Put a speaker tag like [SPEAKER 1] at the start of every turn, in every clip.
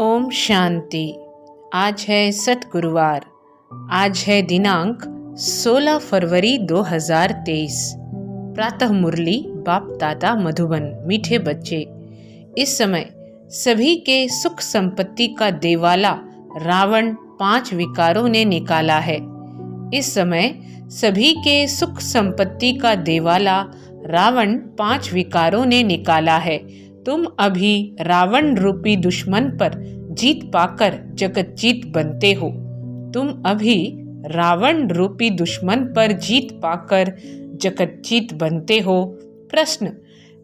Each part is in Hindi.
[SPEAKER 1] ओम शांति। आज है सतगुरुवार। आज है दिनांक 16 फरवरी 2023। प्रातः मुरली बाप दादा मधुबन। मीठे बच्चे, इस समय सभी के सुख संपत्ति का देवाला रावण 5 विकारों ने निकाला है। इस समय सभी के सुख संपत्ति का देवाला रावण 5 विकारों ने निकाला है। तुम अभी रावण रूपी दुश्मन पर जीत पाकर जगत जीत बनते हो। तुम अभी रावण रूपी दुश्मन पर जीत पाकर जगत जीत बनते हो। प्रश्न: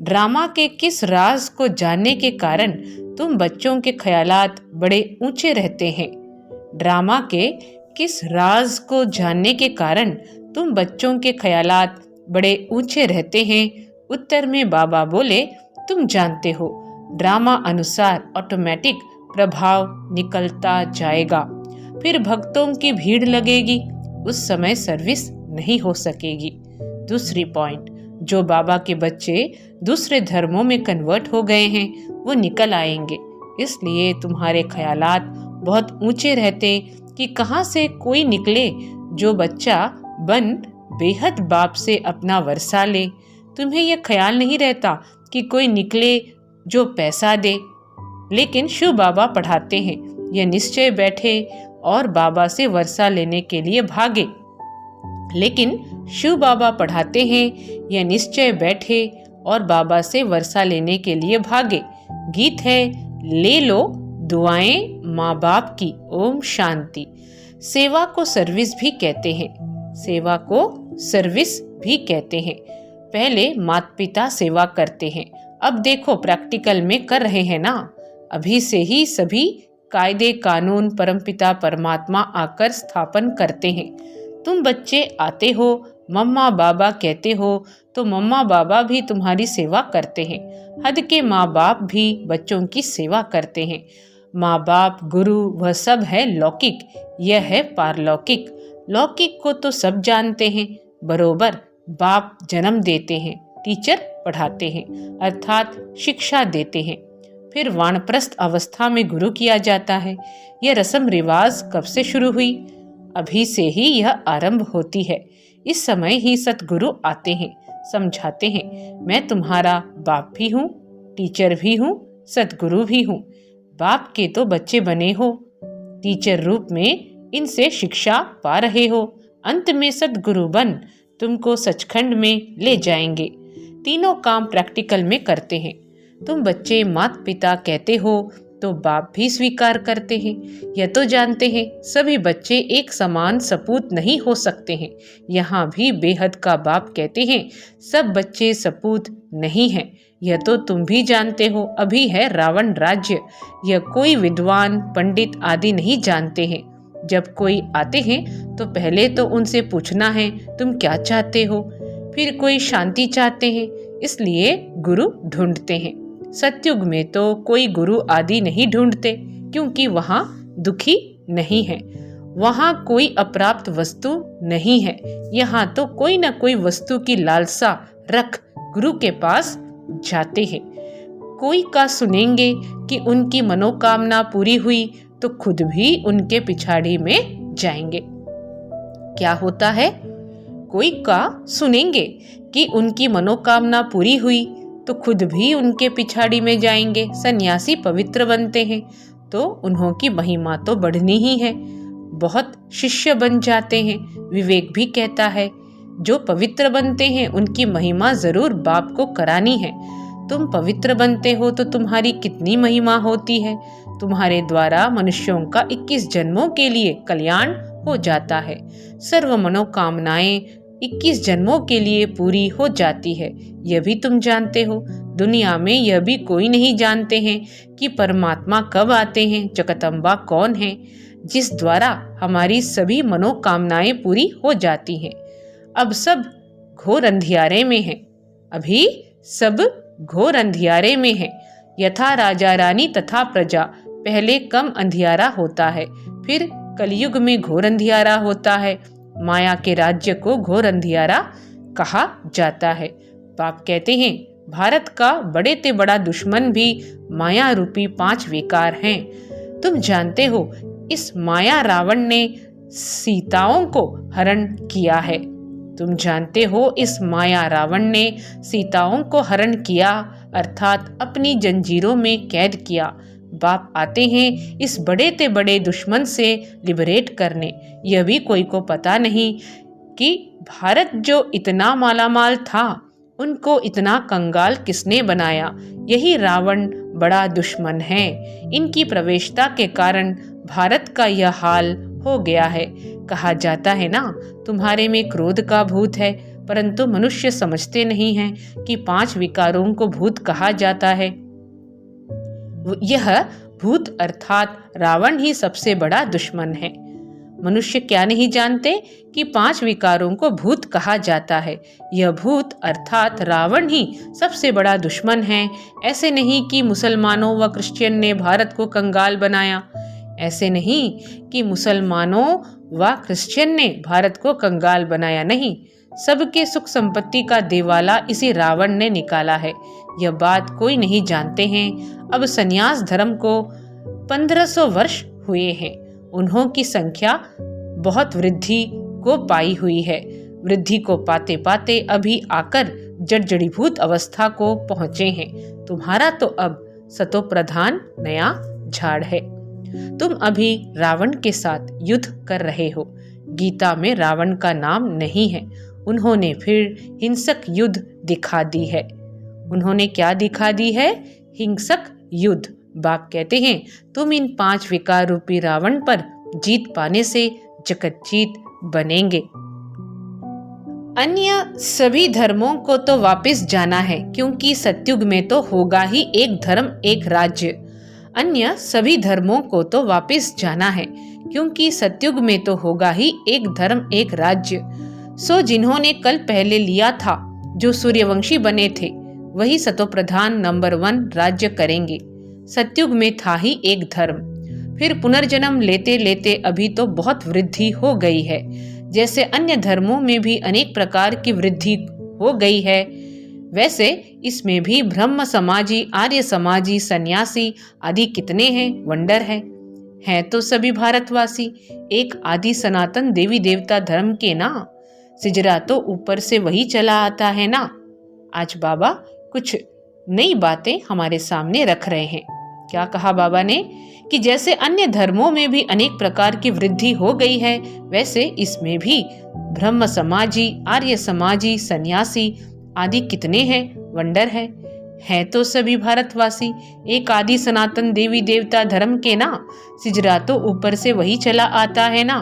[SPEAKER 1] ड्रामा के किस राज को जानने के कारण तुम बच्चों के ख्यालात बड़े ऊंचे रहते हैं? ड्रामा के किस राज को जानने के कारण तुम बच्चों के ख्यालात बड़े ऊंचे रहते हैं? उत्तर में बाबा बोले, तुम जानते हो, ड्रामा अनुसार ऑटोमेटिक प्रभाव निकलता जाएगा। फिर भक्तों की भीड़ लगेगी, उस समय सर्विस नहीं हो सकेगी। दूसरी पॉइंट, जो बाबा के बच्चे दूसरे धर्मों में कन्वर्ट हो गए हैं वो निकल आएंगे। इसलिए तुम्हारे ख्यालात बहुत ऊंचे रहते कि कहाँ से कोई निकले जो बच्चा बन बेहद बाप से अपना वर्षा ले। तुम्हें यह ख्याल नहीं रहता कि कोई निकले जो पैसा दे। लेकिन शिव बाबा पढ़ाते हैं, यह निश्चय बैठे और बाबा से वर्षा लेने के लिए भागे। लेकिन शिव बाबा पढ़ाते हैं, यह निश्चय बैठे और बाबा से वर्षा लेने के लिए भागे। गीत है, ले लो दुआएं माँ बाप की। ओम शांति। सेवा को सर्विस भी कहते हैं। सेवा को सर्विस भी कहते हैं। पहले माता पिता सेवा करते हैं, अब देखो प्रैक्टिकल में कर रहे हैं ना। अभी से ही सभी कायदे कानून परमपिता परमात्मा आकर स्थापन करते हैं। तुम बच्चे आते हो, मम्मा बाबा कहते हो, तो मम्मा बाबा भी तुम्हारी सेवा करते हैं। हद के माँ बाप भी बच्चों की सेवा करते हैं। माँ बाप गुरु वह सब है लौकिक, यह है पारलौकिक। लौकिक को तो सब जानते हैं, बरोबर बाप जन्म देते हैं, टीचर पढ़ाते हैं अर्थात शिक्षा देते हैं। फिर वानप्रस्थ अवस्था में गुरु किया जाता है। यह रस्म रिवाज कब से शुरू हुई? अभी से ही यह आरंभ होती है। इस समय ही सतगुरु आते हैं, समझाते हैं, मैं तुम्हारा बाप भी हूँ, टीचर भी हूँ, सतगुरु भी हूँ। बाप के तो बच्चे बने हो, टीचर रूप में इनसे शिक्षा पा रहे हो। अंत में सतगुरु बन तुमको सचखंड में ले जाएंगे। तीनों काम प्रैक्टिकल में करते हैं। तुम बच्चे माता पिता कहते हो तो बाप भी स्वीकार करते हैं। यह तो जानते हैं सभी बच्चे एक समान सपूत नहीं हो सकते हैं। यहाँ भी बेहद का बाप कहते हैं सब बच्चे सपूत नहीं हैं। यह तो तुम भी जानते हो। अभी है रावण राज्य, यह कोई विद्वान पंडित आदि नहीं जानते हैं। जब कोई आते हैं तो पहले तो उनसे पूछना है तुम क्या चाहते हो। फिर कोई शांति चाहते हैं, इसलिए गुरु ढूंढते हैं। सतयुग में तो कोई गुरु आदि नहीं ढूंढते, क्योंकि वहाँ दुखी नहीं है, वहाँ कोई अप्राप्त वस्तु नहीं है। यहाँ तो कोई न कोई वस्तु की लालसा रख गुरु के पास जाते हैं। कोई का सुनेंगे कि उनकी मनोकामना पूरी हुई तो खुद भी उनके पिछाड़ी में जाएंगे। क्या होता है? कोई का सुनेंगे कि उनकी मनोकामना पूरी हुई तो खुद भी उनके पिछाड़ी में जाएंगे। सन्यासी पवित्र बनते हैं तो उन्हों की महिमा तो बढ़नी ही है। बहुत शिष्य बन जाते हैं। विवेक भी कहता है जो पवित्र बनते हैं उनकी महिमा जरूर बाप को करानी है। तुम पवित्र बनते हो तो तुम्हारी कितनी महिमा होती है। तुम्हारे द्वारा मनुष्यों का 21 जन्मों के लिए कल्याण हो जाता है। सर्व मनोकामनाएं 21 जन्मों के लिए पूरी हो जाती है। यह भी तुम जानते हो। दुनिया में यह भी कोई नहीं जानते हैं कि परमात्मा कब आते हैं, जगदम्बा कौन है जिस द्वारा हमारी सभी मनोकामनाएं पूरी हो जाती हैं। अब सब घोर अंधियारे में है। अभी सब घोर अंधियारे में है। यथा राजा रानी तथा प्रजा, पहले कम अंधियारा होता है, फिर कलयुग में घोर अंधियारा होता है। माया के राज्य को घोर अंधियारा कहा जाता है। बाप कहते हैं भारत का बड़े ते बड़ा दुश्मन भी माया रूपी 5 विकार हैं। तुम जानते हो इस माया रावण ने सीताओं को हरण किया है। तुम जानते हो इस माया रावण ने सीताओं को हरण किया, अर्थात अपनी जंजीरों में कैद किया। बाप आते हैं इस बड़े ते बड़े दुश्मन से लिबरेट करने। यह भी कोई को पता नहीं कि भारत जो इतना मालामाल था, उनको इतना कंगाल किसने बनाया। यही रावण बड़ा दुश्मन है। इनकी प्रवेशता के कारण भारत का यह हाल हो गया है। कहा जाता है ना, तुम्हारे में क्रोध का भूत है, परंतु मनुष्य समझते नहीं हैं कि 5 विकारों को भूत कहा जाता है। यह भूत अर्थात रावण ही सबसे बड़ा दुश्मन है। मनुष्य क्या नहीं जानते कि 5 विकारों को भूत कहा जाता है। यह भूत अर्थात रावण ही सबसे बड़ा दुश्मन है। ऐसे नहीं कि मुसलमानों व क्रिश्चियन ने भारत को कंगाल बनाया। ऐसे नहीं कि मुसलमानों व क्रिश्चियन ने भारत को कंगाल बनाया। नहीं, सबके सुख संपत्ति का देवाला इसी रावण ने निकाला है। यह बात कोई नहीं जानते हैं। अब संन्यास धर्म को 1500 वर्ष हुए हैं। उन्हों की संख्या बहुत वृद्धि को पाई हुई है। वृद्धि को पाते पाते अभी आकर जड़जड़ीभूत अवस्था को पहुंचे हैं। तुम्हारा तो अब सतो प्रधान नया झाड़ है। तुम अभी रावण के साथ युद्ध कर रहे हो। गीता में रावण का नाम नहीं है। उन्होंने फिर हिंसक युद्ध दिखा दी है। उन्होंने क्या दिखा दी है? हिंसक युद्ध। बाप कहते हैं तुम इन 5 विकार रूपी रावण पर जीत पाने से जगतजीत बनेंगे। अन्य सभी धर्मों को तो वापस जाना है, क्योंकि सतयुग में तो होगा ही एक धर्म एक राज्य। अन्य सभी धर्मों को तो वापस जाना है, क्योंकि सतयुग में तो होगा ही एक धर्म एक राज्य। सो जिन्होंने कल पहले लिया था, जो सूर्यवंशी बने थे, वही सतोप्रधान नंबर 1 राज्य करेंगे। सतयुग में था ही एक धर्म। फिर पुनर्जन्म लेते लेते अभी तो बहुत वृद्धि हो गई है। जैसे अन्य धर्मों में भी अनेक प्रकार की वृद्धि हो गई है, वैसे इसमें भी ब्रह्म समाजी, आर्य समाजी, सन्यासी आदि कितने हैं, वंडर है। हैं तो सभी भारतवासी एक आदि सनातन देवी देवता धर्म के ना। सिजरा तो ऊपर से वही चला आता है ना। आज बाबा कुछ नई बातें हमारे सामने रख रहे हैं। क्या कहा बाबा ने कि जैसे अन्य धर्मों में भी अनेक प्रकार की वृद्धि हो गई है, वैसे इसमें भी ब्रह्म समाजी, आर्य समाजी, सन्यासी आदि कितने हैं, वंडर है। हैं तो सभी भारतवासी एक आदि सनातन देवी देवता धर्म के ना। सिजरा तो ऊपर से वही चला आता है ना।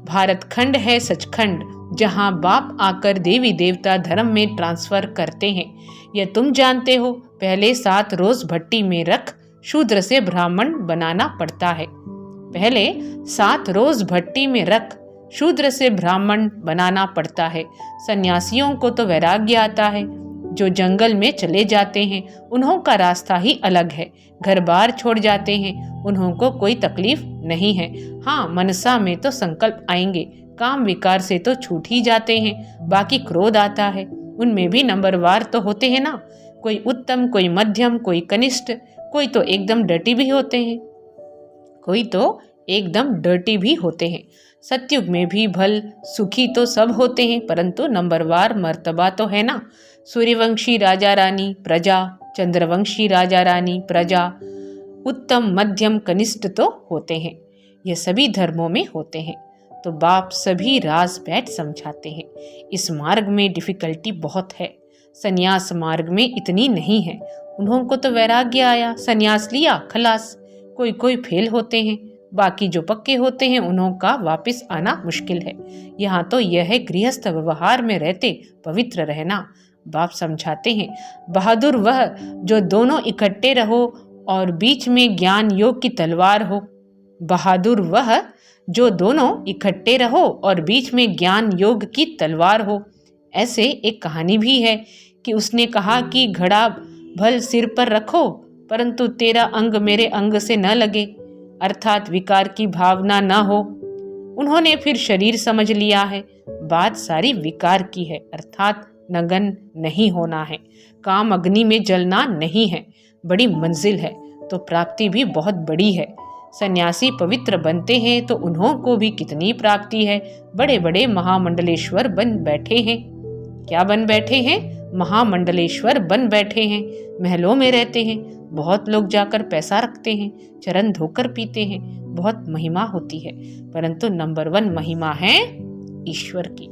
[SPEAKER 1] भारत खंड है सचखंड, जहां बाप आकर देवी देवता धर्म में ट्रांसफर करते हैं। यह तुम जानते हो। पहले 7 रोज भट्टी में रख शूद्र से ब्राह्मण बनाना पड़ता है। पहले 7 रोज भट्टी में रख शूद्र से ब्राह्मण बनाना पड़ता है। सन्यासियों को तो वैराग्य आता है। जो जंगल में चले जाते हैं, उन्हों का रास्ता ही अलग है। घर बार छोड़ जाते हैं, उन्हों को कोई तकलीफ नहीं है। हाँ, मनसा में तो संकल्प आएंगे, काम विकार से तो छूट ही जाते हैं। बाकी क्रोध आता है, उनमें भी नंबरवार तो होते हैं ना। कोई उत्तम, कोई मध्यम, कोई कनिष्ठ, कोई तो एकदम डर्टी भी होते हैं। कोई तो एकदम डर्टी भी होते हैं। सतयुग में भी भल सुखी तो सब होते हैं, परंतु नंबरवार मर्तबा तो है ना। सूर्यवंशी राजा रानी प्रजा, चंद्रवंशी राजा रानी प्रजा, उत्तम मध्यम कनिष्ठ तो होते हैं। यह सभी धर्मों में होते हैं। तो बाप सभी राज बैठ समझाते हैं। इस मार्ग में डिफिकल्टी बहुत है, सन्यास मार्ग में इतनी नहीं है। उन्हों को तो वैराग्य आया, सन्यास लिया, खलास। कोई कोई फेल होते हैं, बाकी जो पक्के होते हैं उन्हों का वापस आना मुश्किल है। यहाँ तो यह है गृहस्थ व्यवहार में रहते पवित्र रहना। बाप समझाते हैं बहादुर वह जो दोनों इकट्ठे रहो और बीच में ज्ञान योग की तलवार हो। बहादुर वह जो दोनों इकट्ठे रहो और बीच में ज्ञान योग की तलवार हो। ऐसे एक कहानी भी है कि उसने कहा कि घड़ा भल सिर पर रखो, परंतु तेरा अंग मेरे अंग से न लगे, अर्थात विकार की भावना न हो। उन्होंने फिर शरीर समझ लिया है। बात सारी विकार की है, अर्थात नगन नहीं होना है, काम अग्नि में जलना नहीं है। बड़ी मंजिल है तो प्राप्ति भी बहुत बड़ी है। सन्यासी पवित्र बनते हैं तो उन्हों को भी कितनी प्राप्ति है। बड़े बड़े महामंडलेश्वर बन बैठे हैं। क्या बन बैठे हैं? महामंडलेश्वर बन बैठे हैं। महलों में रहते हैं। बहुत लोग जाकर पैसा रखते हैं, चरण धोकर पीते हैं। बहुत महिमा होती है, परंतु नंबर 1 महिमा है ईश्वर की।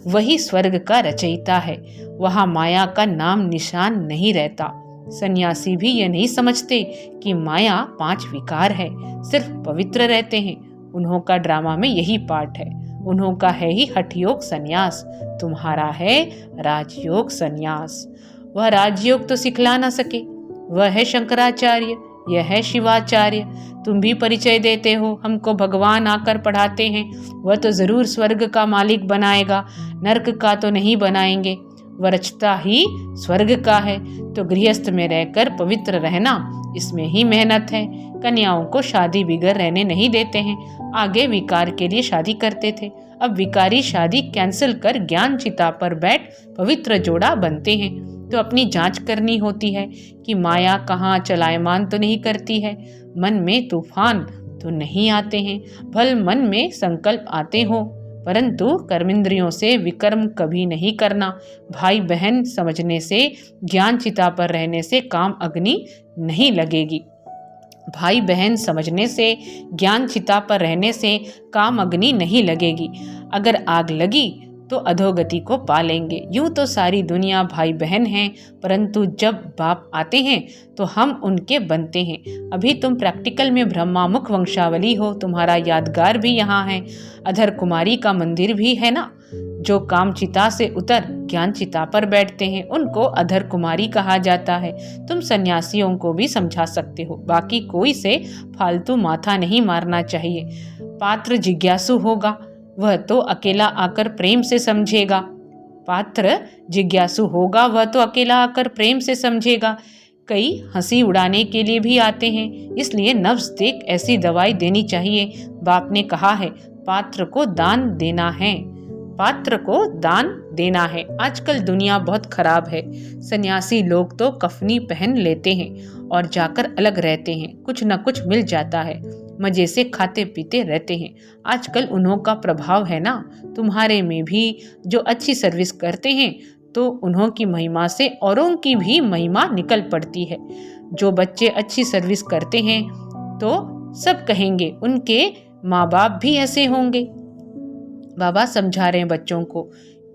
[SPEAKER 1] वही स्वर्ग का रचयिता है। वहां माया का नाम निशान नहीं रहता। सन्यासी भी ये नहीं समझते कि माया 5 विकार है, सिर्फ पवित्र रहते हैं। उन्हों का ड्रामा में यही पार्ट है। उन्हों का है ही हठयोग संन्यास, तुम्हारा है राजयोग संन्यास। वह राजयोग तो सिखला ना सके। वह है शंकराचार्य, यह है शिवाचार्य। तुम भी परिचय देते हो, हमको भगवान आकर पढ़ाते हैं। वह तो जरूर स्वर्ग का मालिक बनाएगा, नरक का तो नहीं बनाएंगे। वह रचता ही स्वर्ग का है, तो गृहस्थ में रहकर पवित्र रहना, इसमें ही मेहनत है। कन्याओं को शादी बिगर रहने नहीं देते हैं। आगे विकार के लिए शादी करते थे, अब विकारी शादी कैंसिल कर ज्ञान चिता पर बैठ पवित्र जोड़ा बनते हैं। तो अपनी जांच करनी होती है कि माया कहाँ चलायमान तो नहीं करती है। मन में तूफान तो नहीं आते हैं। भल मन में संकल्प आते हो, परंतु कर्मेंद्रियों से विकर्म कभी नहीं करना। भाई बहन समझने से, ज्ञान चिता पर रहने से काम अग्नि नहीं लगेगी। भाई बहन समझने से, ज्ञान चिता पर रहने से काम अग्नि नहीं लगेगी। अगर आग लगी तो अधोगति को पा लेंगे। यूं तो सारी दुनिया भाई बहन है, परंतु जब बाप आते हैं तो हम उनके बनते हैं। अभी तुम प्रैक्टिकल में ब्रह्मामुख वंशावली हो, तुम्हारा यादगार भी यहाँ है। अधर कुमारी का मंदिर भी है ना। जो काम चिता से उतर ज्ञान चिता पर बैठते हैं, उनको अधर कुमारी कहा जाता है। तुम सन्यासियों को भी समझा सकते हो। बाकी कोई से फालतू माथा नहीं मारना चाहिए। पात्र जिज्ञासु होगा, वह तो अकेला आकर प्रेम से समझेगा। पात्र जिज्ञासु होगा, वह तो अकेला आकर प्रेम से समझेगा। कई हंसी उड़ाने के लिए भी आते हैं, इसलिए नफ्स देख ऐसी दवाई देनी चाहिए। बाप ने कहा है पात्र को दान देना है, पात्र को दान देना है। आजकल दुनिया बहुत खराब है। सन्यासी लोग तो कफनी पहन लेते हैं और जाकर अलग रहते हैं। कुछ न कुछ मिल जाता है, मजे से खाते पीते रहते हैं। आजकल उन्हों का प्रभाव है ना तुम्हारे में भी। जो अच्छी सर्विस करते हैं तो उन्हों की महिमा से औरों की भी महिमा निकल पड़ती है। जो बच्चे अच्छी सर्विस करते हैं तो सब कहेंगे उनके माँ बाप भी ऐसे होंगे। बाबा समझा रहे हैं बच्चों को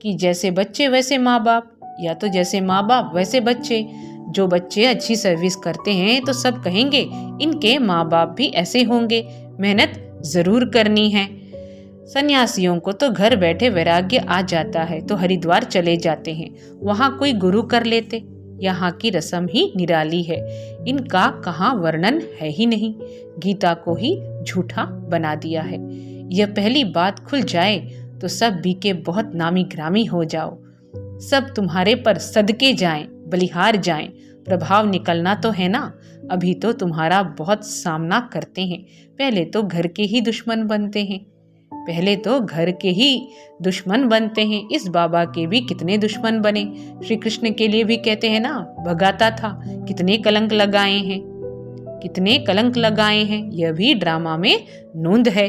[SPEAKER 1] कि जैसे बच्चे वैसे माँ बाप, या तो जैसे माँ बाप वैसे बच्चे। जो बच्चे अच्छी सर्विस करते हैं तो सब कहेंगे इनके माँ बाप भी ऐसे होंगे। मेहनत जरूर करनी है। सन्यासियों को तो घर बैठे वैराग्य आ जाता है तो हरिद्वार चले जाते हैं, वहाँ कोई गुरु कर लेते। यहाँ की रस्म ही निराली है, इनका कहाँ वर्णन है ही नहीं। गीता को ही झूठा बना दिया है। यह पहली बात खुल जाए तो सब बीके बहुत नामी ग्रामी हो जाओ। सब तुम्हारे पर सदके जाएं, बलिहार जाएं। प्रभाव निकलना तो है ना। अभी तो तुम्हारा बहुत सामना करते हैं। पहले तो घर के ही दुश्मन बनते हैं। पहले तो घर के ही दुश्मन बनते हैं। इस बाबा के भी कितने दुश्मन बने। श्री कृष्ण के लिए भी कहते हैं ना, भगाता था। कितने कलंक लगाए हैं, कितने कलंक लगाए हैं। यह भी ड्रामा में नोंद है।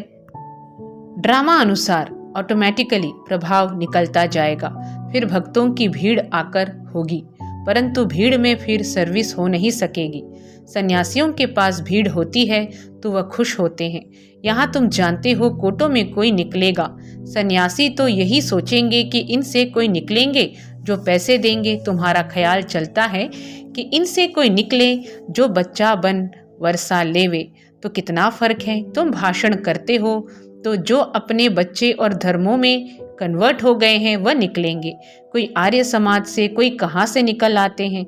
[SPEAKER 1] ड्रामा अनुसार ऑटोमेटिकली प्रभाव निकलता जाएगा। फिर भक्तों की भीड़ आकर होगी, परंतु भीड़ में फिर सर्विस हो नहीं सकेगी। सन्यासियों के पास भीड़ होती है तो वह खुश होते हैं। यहाँ तुम जानते हो कोटों में कोई निकलेगा। सन्यासी तो यही सोचेंगे कि इनसे कोई निकलेंगे जो पैसे देंगे। तुम्हारा ख्याल चलता है कि इनसे कोई निकले जो बच्चा बन वर्षा लेवे। तो कितना फर्क है। तुम भाषण करते हो तो जो अपने बच्चे और धर्मों में कन्वर्ट हो गए हैं वह निकलेंगे। कोई आर्य समाज से, कोई कहाँ से निकल आते हैं।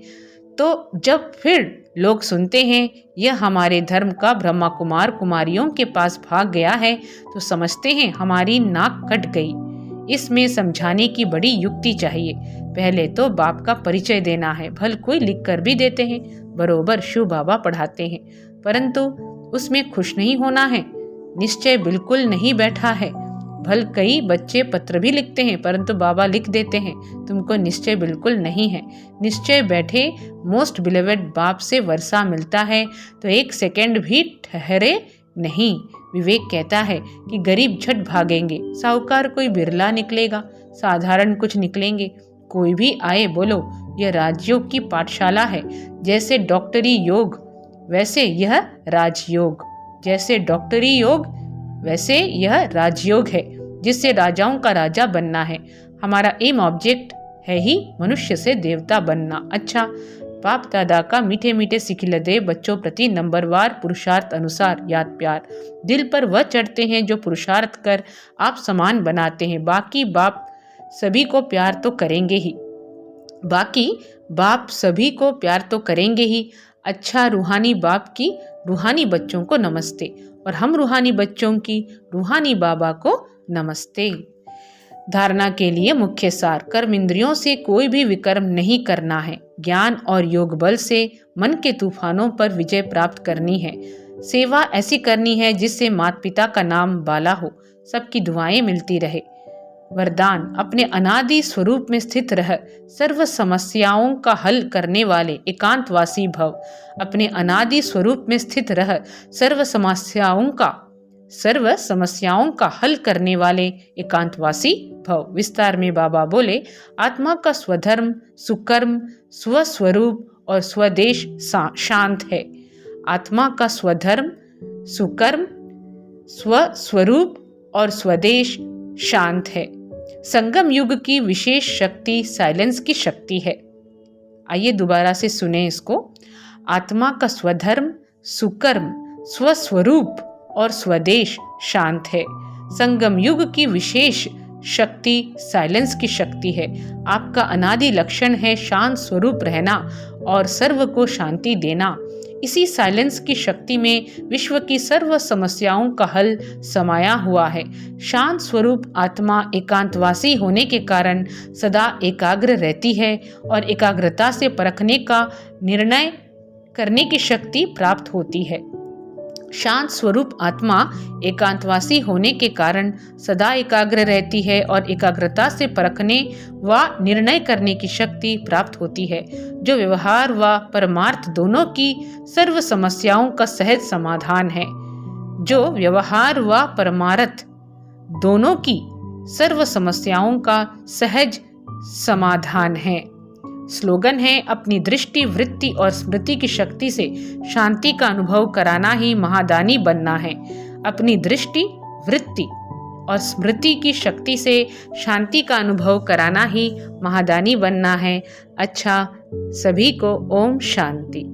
[SPEAKER 1] तो जब फिर लोग सुनते हैं यह हमारे धर्म का ब्रह्मा कुमार कुमारियों के पास भाग गया है तो समझते हैं हमारी नाक कट गई। इसमें समझाने की बड़ी युक्ति चाहिए। पहले तो बाप का परिचय देना है। भल कोई लिख कर भी देते हैं, बरोबर शिव बाबा पढ़ाते हैं, परंतु उसमें खुश नहीं होना है। निश्चय बिल्कुल नहीं बैठा है। भल कई बच्चे पत्र भी लिखते हैं, परंतु बाबा लिख देते हैं तुमको निश्चय बिल्कुल नहीं है। निश्चय बैठे मोस्ट बिलीवेड बाप से वर्षा मिलता है तो एक सेकंड भी ठहरे नहीं, विवेक कहता है कि गरीब झट भागेंगे, साहूकार कोई बिरला निकलेगा, साधारण कुछ निकलेंगे। कोई भी आए बोलो, यह राजयोग की पाठशाला है। जैसे डॉक्टरी योग वैसे यह राजयोग, जैसे डॉक्टरी योग वैसे यह राजयोग है, जिससे राजाओं का राजा बनना है। हमारा एम ऑब्जेक्ट है ही मनुष्य से देवता बनना। अच्छा, बाप दादा का मीठे मीठे सिखिलदे बच्चों प्रति नंबरवार पुरुषार्थ अनुसार याद प्यार। दिल पर वह चढ़ते हैं जो पुरुषार्थ कर आप समान बनाते हैं। बाकी बाप सभी को प्यार तो करेंगे ही, बाकी बाप सभी को प्यार तो करेंगे ही। अच्छा, रूहानी बाप की रूहानी बच्चों को नमस्ते, और हम रूहानी बच्चों की रूहानी बाबा को नमस्ते। धारणा के लिए मुख्य सार। कर्म इंद्रियों से कोई भी विकर्म नहीं करना है। ज्ञान और योग बल से मन के तूफानों पर विजय प्राप्त करनी है। सेवा ऐसी करनी है जिससे माता पिता का नाम बाला हो, सबकी दुआएं मिलती रहे। वरदान, अपने अनादि स्वरूप में स्थित रह सर्व समस्याओं का हल करने वाले एकांतवासी भव। अपने अनादि स्वरूप में स्थित रह सर्व समस्याओं का हल करने वाले एकांतवासी भव। विस्तार में बाबा बोले, आत्मा का स्वधर्म, सुकर्म, स्वस्वरूप और स्वदेश शांत है। आत्मा का स्वधर्म, सुकर्म, स्वस्वरूप और स्वदेश शांत है। संगम युग की विशेष शक्ति साइलेंस की शक्ति है। आइए दोबारा से सुने इसको। आत्मा का स्वधर्म, सुकर्म, स्वस्वरूप और स्वदेश शांत है। संगम युग की विशेष शक्ति साइलेंस की शक्ति है। आपका अनादि लक्षण है शांत स्वरूप रहना और सर्व को शांति देना। इसी साइलेंस की शक्ति में विश्व की सर्व समस्याओं का हल समाया हुआ है। शांत स्वरूप आत्मा एकांतवासी होने के कारण सदा एकाग्र रहती है और एकाग्रता से परखने का निर्णय करने की शक्ति प्राप्त होती है। शांत स्वरूप आत्मा एकांतवासी होने के कारण सदा एकाग्र रहती है और एकाग्रता से परखने व निर्णय करने की शक्ति प्राप्त होती है, जो व्यवहार व परमार्थ दोनों की सर्व समस्याओं का सहज समाधान है। जो व्यवहार व परमार्थ दोनों की सर्व समस्याओं का सहज समाधान है। स्लोगन है, अपनी दृष्टि, वृत्ति और स्मृति की शक्ति से शांति का अनुभव कराना ही महादानी बनना है। अपनी दृष्टि, वृत्ति और स्मृति की शक्ति से शांति का अनुभव कराना ही महादानी बनना है। अच्छा, सभी को ओम शांति।